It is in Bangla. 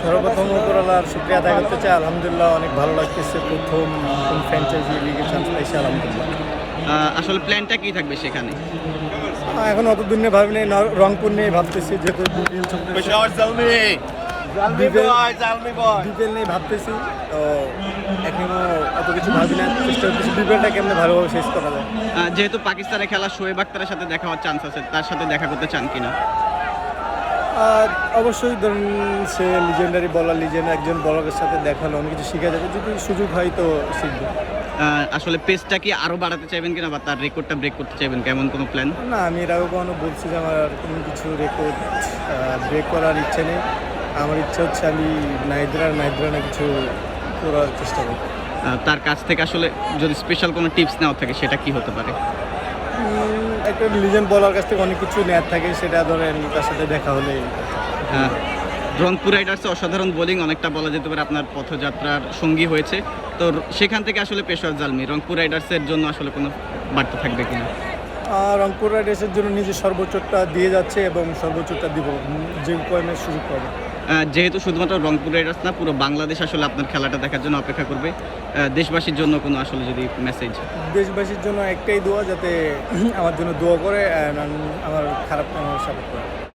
সর্বপ্রথম উপরওয়ালার শুকরিয়া আদায় করতে চাই। আলহামদুলিল্লাহ অনেক ভালো লাগতেছে, প্রথম ফ্র্যাঞ্চাইজি লিগে চান্স পাইছি আলহামদুলিল্লাহ। আসলে প্ল্যানটা কি থাকবে সেখানে? এখন অত দূর নিয়ে ভাবি নেই, রংপুর নিয়ে ভাবতেছি, যেহেতু বিপিএল নিয়ে ভাবতেছি, তো এখনো অত কিছু ভাবি না, চেষ্টা করতেছি বিপিএলটা কেমনে ভালোভাবে শেষ করা যায়। যেহেতু পাকিস্তানে খেলা শোয়েব আখতারের সাথে দেখা হওয়ার চান্স আছে, তার সাথে দেখা করতে চান কিনা? অবশ্যই ধরুন সে লিজেন্ডারি বলার, একজন বলারের সাথে দেখালে অনেক কিছু শেখা যাবে, যদি সুযোগ হয় তো শিখবো। আসলে পেসটা কি আরো বাড়াতে চাইবেন কিনা, বা তার রেকর্ডটা ব্রেক করতে চাইবেন, কেমন কোনো প্ল্যান? না, আমি এর আগে কখনো বলছি যে আমার কোনো কিছু রেকর্ড ব্রেক করার ইচ্ছে নেই। আমার ইচ্ছা হচ্ছে আমি নাইদ্রা কিছু করার চেষ্টা করব। তার কাছ থেকে আসলে যদি স্পেশাল কোনো টিপস নেওয়া থাকে সেটা কি হতে পারে? একটা লিজেন্ড বলার কাছ থেকে অনেক কিছু নেওয়ার থাকে, সেটা ধরেন তার সাথে দেখা হলেই। রংপুর রাইডার্সে অসাধারণ বোলিং অনেকটা বলা যেতে পারে আপনার পথযাত্রার সঙ্গী হয়েছে, তো সেখান থেকে আসলে পেশোয়ার জালমি রংপুর রাইডার্সের জন্য আসলে কোনো বার্তা থাকবে কিনা? রংপুর রাইডার্সের জন্য নিজে সর্বোচ্চটা দিয়ে যাচ্ছে এবং সর্বোচ্চটা দিব, যে কয়েনের সুযোগ পাবে। যেহেতু শুধুমাত্র রংপুর রাইডার্স না, পুরো বাংলাদেশ আসলে আপনার খেলাটা দেখার জন্য অপেক্ষা করবে, দেশবাসীর জন্য কোনো আসলে যদি মেসেজ? দেশবাসীর জন্য একটাই দোয়া, যাতে আমার জন্য দোয়া করে, আমার খারাপ সাপোর্ট করে।